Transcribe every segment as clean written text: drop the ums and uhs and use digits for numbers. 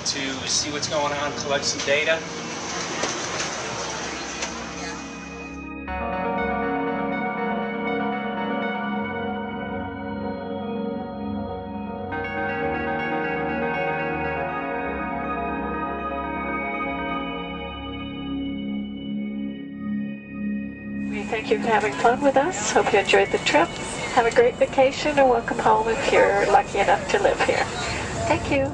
to see what's going on, collect some data. We thank you for having fun with us. Hope you enjoyed the trip. Have a great vacation and welcome home if you're lucky enough to live here. Thank you.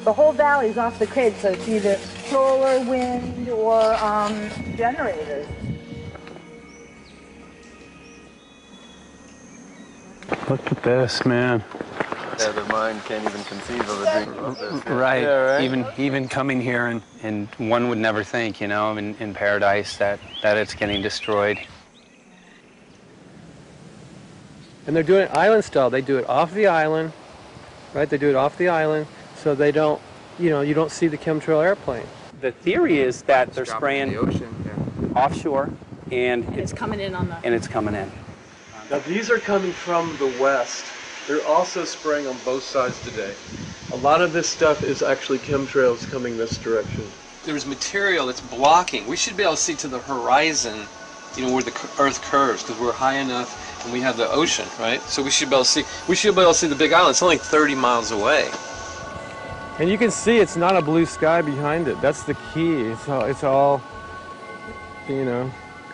The whole valley's off the grid, so it's either solar, wind, or generators. Look at this, man. Yeah, the mind can't even conceive of a dream of this. Right. Yeah, right. Even coming here, and one would never think, you know, in paradise that it's getting destroyed. And they're doing it island style. They do it off the island, right? They do it off the island, so they don't, you know, you don't see the chemtrail airplane. The theory is that they're spraying the ocean, offshore, and it's coming in on the... And it's coming in. Now these are coming from the west. They're also spraying on both sides today. A lot of this stuff is actually chemtrails coming this direction. There's material that's blocking. We should be able to see to the horizon, you know, where the Earth curves, because we're high enough and we have the ocean, right? So we should be able to see. We should be able to see the Big Island. It's only 30 miles away. And you can see it's not a blue sky behind it. That's the key. It's all, you know,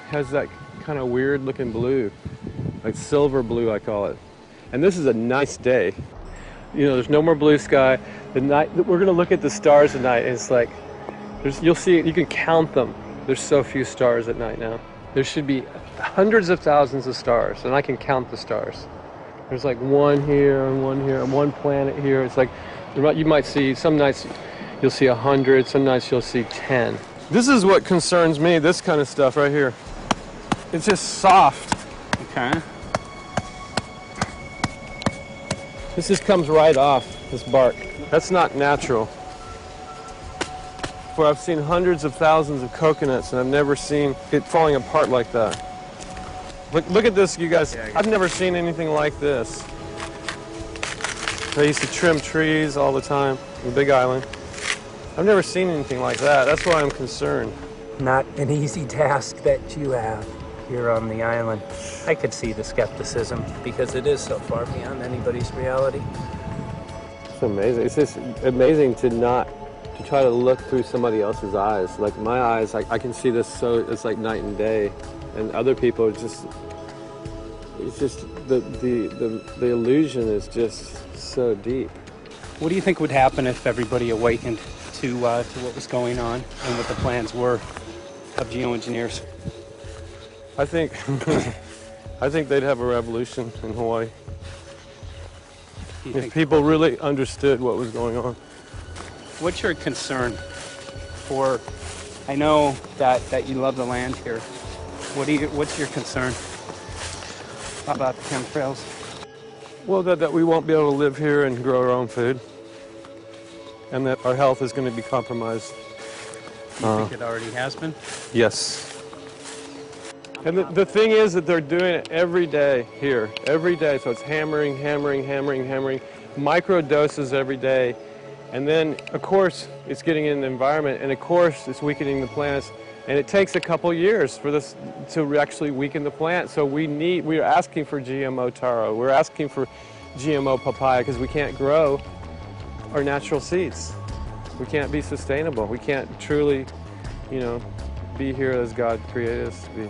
has that kind of weird looking blue, like silver blue, I call it. And this is a nice day. You know, there's no more blue sky. The night, we're gonna look at the stars at night, and it's like, you'll see, you can count them. There's so few stars at night now. There should be hundreds of thousands of stars, and I can count the stars. There's like one here, and one planet here. It's like, you might see, some nights you'll see 100, some nights you'll see 10. This is what concerns me, this kind of stuff right here. It's just soft. Okay. This just comes right off, this bark. That's not natural. For I've seen hundreds of thousands of coconuts and I've never seen it falling apart like that. Look at this, you guys. I've never seen anything like this. I used to trim trees all the time in the Big Island. I've never seen anything like that. That's why I'm concerned. Not an easy task that you have here on the island. I could see the skepticism because it is so far beyond anybody's reality. It's amazing. It's just amazing to try to look through somebody else's eyes. Like my eyes, I can see this, so it's like night and day. And other people, it's just the illusion is just so deep. What do you think would happen if everybody awakened to what was going on and what the plans were of geoengineers? I think they'd have a revolution in Hawaii. If people really understood what was going on. What's your concern for, I know that you love the land here. What's your concern about the chemtrails? Well, that we won't be able to live here and grow our own food. And that our health is going to be compromised. You think it already has been? Yes. And the thing is that they're doing it every day here, every day. So it's hammering, micro doses every day. And then, of course, it's getting in the environment, and of course, it's weakening the plants. And it takes a couple years for this to actually weaken the plant. So we're asking for GMO taro. We're asking for GMO papaya because we can't grow our natural seeds. We can't be sustainable. We can't truly, you know, be here as God created us to be.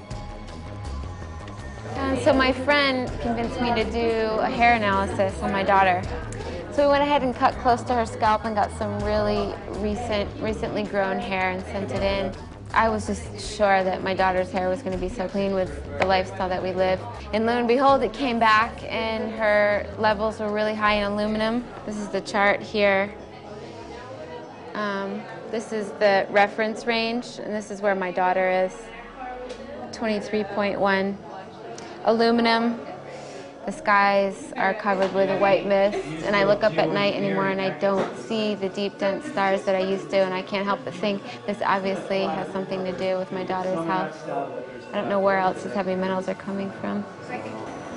So my friend convinced me to do a hair analysis on my daughter. So we went ahead and cut close to her scalp and got some really recently grown hair and sent it in. I was just sure that my daughter's hair was going to be so clean with the lifestyle that we live. And lo and behold, it came back and her levels were really high in aluminum. This is the chart here. This is the reference range, and this is where my daughter is, 23.1. Aluminum, The skies are covered with a white mist, and I look up at night anymore and I don't see the deep, dense stars that I used to, and I can't help but think this obviously has something to do with my daughter's health. I don't know where else these heavy metals are coming from.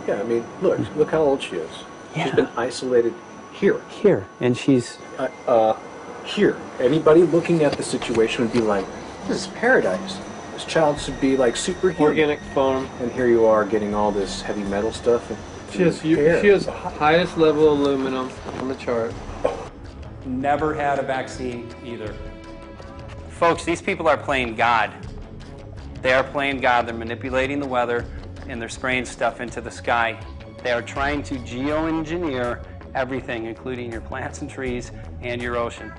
Yeah, I mean, look how old she is. Yeah. She's been isolated here. Here, and she's... Here. Anybody looking at the situation would be like, this is paradise. This child should be like superhuman. Organic farm. And here you are getting all this heavy metal stuff. And She has highest level aluminum on the chart. Never had a vaccine either. Folks, these people are playing God. They are playing God. They're manipulating the weather, and they're spraying stuff into the sky. They are trying to geoengineer everything, including your plants and trees and your ocean.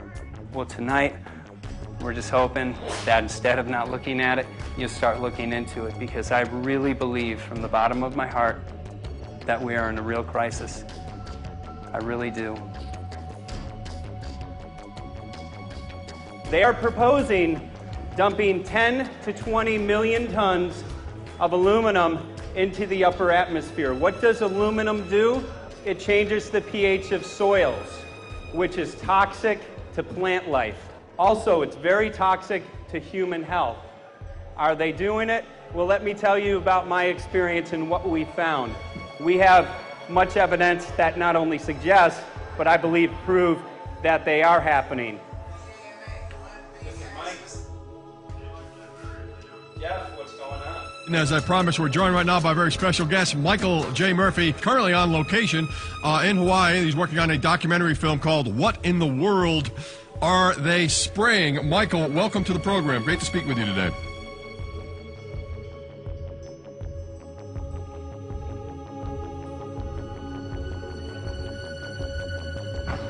Well, tonight, we're just hoping that instead of not looking at it, you'll start looking into it, because I really believe from the bottom of my heart that we are in a real crisis. I really do. They are proposing dumping 10 to 20 million tons of aluminum into the upper atmosphere. What does aluminum do? It changes the pH of soils, which is toxic to plant life. Also, it's very toxic to human health. Are they doing it? Well, let me tell you about my experience and what we found. We have much evidence that not only suggests, but I believe prove that they are happening. Jeff, what's going on? And as I promised, we're joined right now by a very special guest, Michael J. Murphy, currently on location in Hawaii. He's working on a documentary film called What in the World Are They Spraying? Michael, welcome to the program. Great to speak with you today.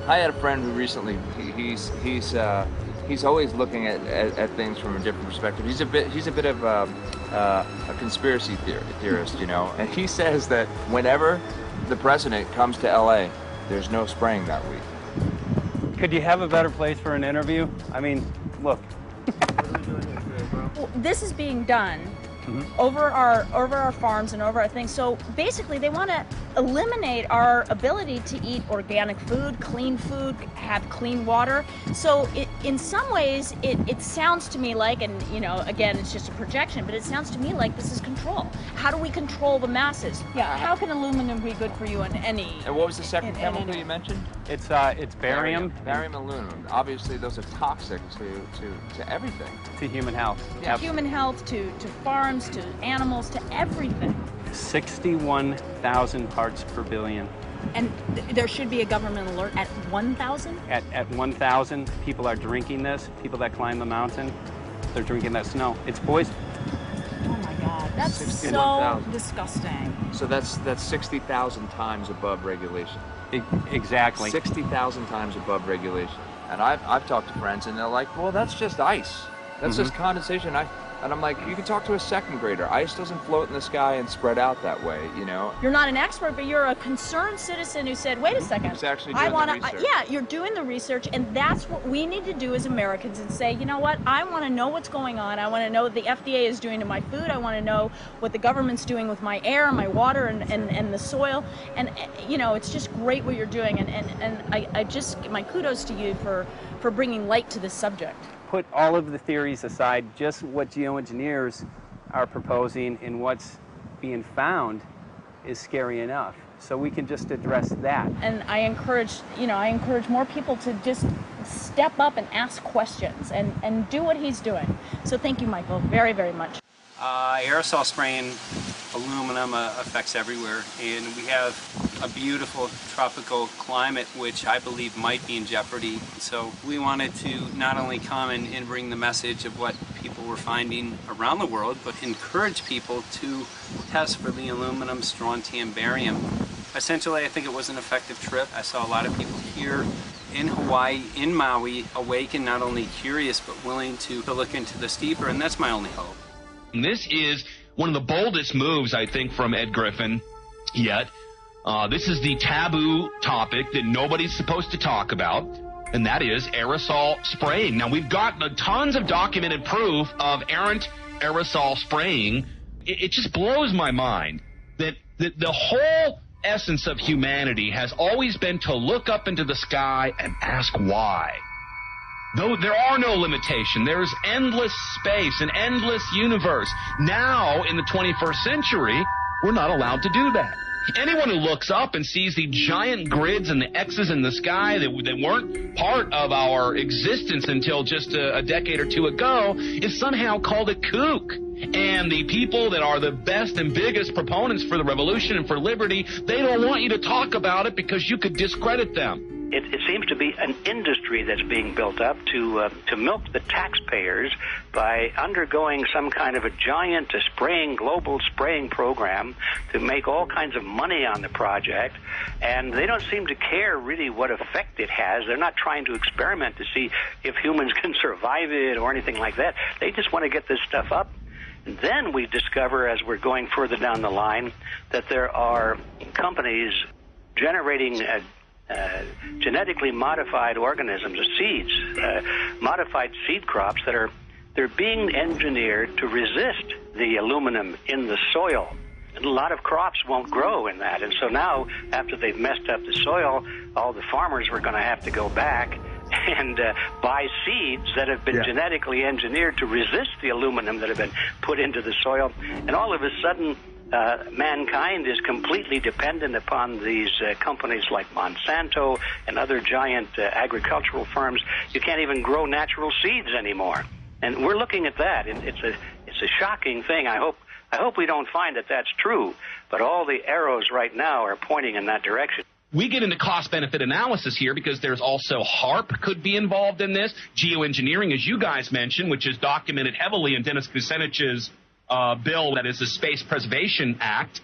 I had a friend who recently, he's always looking at things from a different perspective. He's a bit of a conspiracy theorist, you know, and he says that whenever the president comes to LA, there's no spraying that week. Could you have a better place for an interview? I mean, look. Well, this is being done over our farms and over our things. So basically, they want to eliminate our ability to eat organic food, have clean water. So in some ways, it sounds to me like, and you know, again, it's just a projection, but it sounds to me like this is control. How do we control the masses? Yeah. How can aluminum be good for you in any? And what was the second chemical you mentioned? It's barium. Barium and aluminum. Obviously, those are toxic to everything. To human health. Yeah. Human health, to farms, to animals, to everything. 61,000 parts per billion. And there should be a government alert at 1,000? At 1,000, people are drinking this. People that climb the mountain, they're drinking that snow. It's poison. Oh my God, that's so disgusting. So that's 60,000 times above regulation. Exactly. 60,000 times above regulation. And I've talked to friends, and they're like, well, that's just ice. That's just condensation. And I'm like, you can talk to a second grader. Ice doesn't float in the sky and spread out that way, you know? You're not an expert, but you're a concerned citizen who said, wait a second. Who's actually doing the research. Yeah, you're doing the research, and that's what we need to do as Americans and say, you know what, I want to know what's going on. I want to know what the FDA is doing to my food. I want to know what the government's doing with my air, my water, and the soil. And, you know, it's just great what you're doing. And I just, my kudos to you for bringing light to this subject. Put all of the theories aside, just what geoengineers are proposing and what's being found is scary enough. So we can just address that. And I encourage more people to just step up and ask questions and do what he's doing. So thank you, Michael, very, very much. Aerosol spraying aluminum affects everywhere, and we have a beautiful tropical climate which I believe might be in jeopardy. So we wanted to not only come and bring the message of what people were finding around the world, but encourage people to test for the aluminum, strontium, barium. Essentially, I think it was an effective trip. I saw a lot of people here in Hawaii, in Maui, awakened, not only curious, but willing to look into this deeper, and that's my only hope. This is one of the boldest moves, I think, from Ed Griffin yet. This is the taboo topic that nobody's supposed to talk about, and that is aerosol spraying. Now, we've got tons of documented proof of errant aerosol spraying. It just blows my mind that the whole essence of humanity has always been to look up into the sky and ask why. Though there are no limitations, there's endless space, an endless universe. Now, in the 21st century, we're not allowed to do that. Anyone who looks up and sees the giant grids and the X's in the sky that weren't part of our existence until just a decade or two ago is somehow called a kook. And the people that are the best and biggest proponents for the revolution and for liberty, they don't want you to talk about it because you could discredit them. It seems to be an industry that's being built up to milk the taxpayers by undergoing some kind of a giant global spraying program to make all kinds of money on the project. And they don't seem to care really what effect it has. They're not trying to experiment to see if humans can survive it or anything like that. They just want to get this stuff up. And then we discover, as we're going further down the line, that there are companies generating genetically modified organisms, or seeds, modified seed crops they're being engineered to resist the aluminum in the soil. And a lot of crops won't grow in that. And so now, after they've messed up the soil, all the farmers were going to have to go back and buy seeds that have been genetically engineered to resist the aluminum that have been put into the soil. And all of a sudden, mankind is completely dependent upon these companies like Monsanto and other giant agricultural firms. You can't even grow natural seeds anymore. And we're looking at that. It's a shocking thing. I hope we don't find that that's true. But all the arrows right now are pointing in that direction. We get into cost-benefit analysis here because there's also HARP could be involved in this. Geoengineering, as you guys mentioned, which is documented heavily in Dennis Kucinich's bill, that is the Space Preservation Act,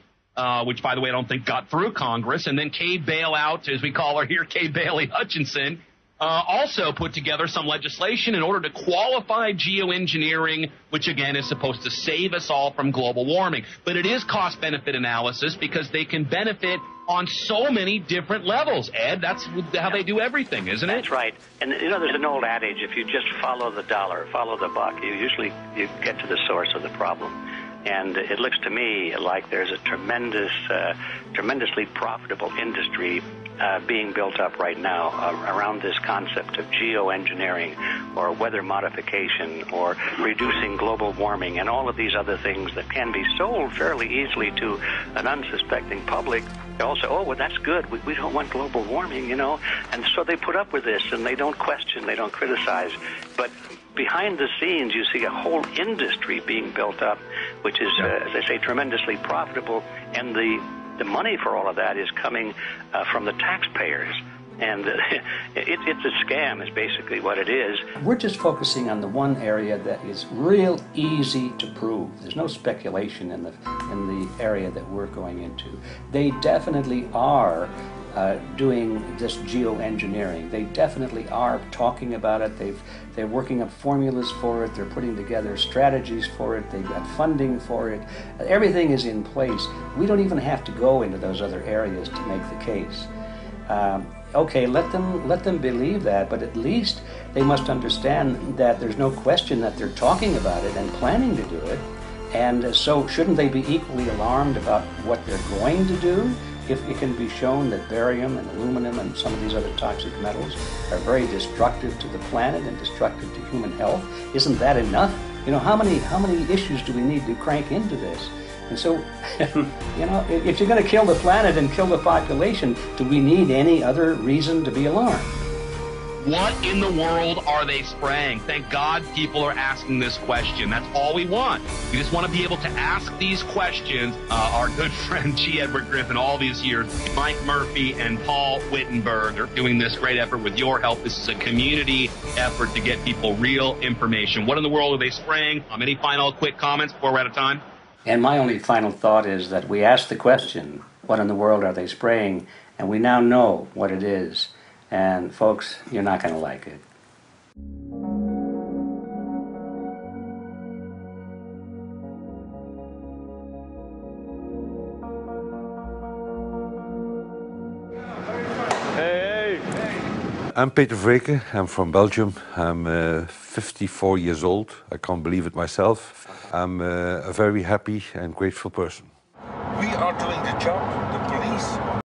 which, by the way, I don't think got through Congress. And then Kay Bailout, as we call her here, Kay Bailey Hutchinson, also put together some legislation in order to qualify geoengineering, which, again, is supposed to save us all from global warming. But it is cost-benefit analysis because they can benefit on so many different levels. Ed, that's how they do everything, isn't it? That's right. And, you know, there's an old adage, if you just follow the dollar, follow the buck, you get to the source of the problem. And it looks to me like there's a tremendously profitable industry being built up right now around this concept of geoengineering or weather modification or reducing global warming and all of these other things that can be sold fairly easily to an unsuspecting public. They all say, oh, well, that's good. We don't want global warming, you know. And so they put up with this, and they don't question, they don't criticize. But behind the scenes, you see a whole industry being built up, which is, as I say, tremendously profitable. And the money for all of that is coming from the taxpayers. And it's a scam is basically what it is. We're just focusing on the one area that is real easy to prove. There's no speculation in the area that we're going into. They definitely are doing this geoengineering. They definitely are talking about it. They're working up formulas for it. They're putting together strategies for it. They've got funding for it. Everything is in place. We don't even have to go into those other areas to make the case. Okay, let them believe that, but at least they must understand that there's no question that they're talking about it and planning to do it. And so shouldn't they be equally alarmed about what they're going to do if it can be shown that barium and aluminum and some of these other toxic metals are very destructive to the planet and destructive to human health? Isn't that enough? You know, how many issues do we need to crank into this? And so, you know, if you're going to kill the planet and kill the population, do we need any other reason to be alarmed? What in the world are they spraying? Thank God people are asking this question. That's all we want. We just want to be able to ask these questions. Our good friend G. Edward Griffin, all these years, Mike Murphy and Paul Wittenberg are doing this great effort with your help. This is a community effort to get people real information. What in the world are they spraying? Any final quick comments before we're out of time? And my only final thought is that we asked the question, what in the world are they spraying? And we now know what it is. And folks, you're not going to like it. Hey! I'm Peter Vreken. I'm from Belgium. I'm 54 years old. I can't believe it myself. I'm a very happy and grateful person.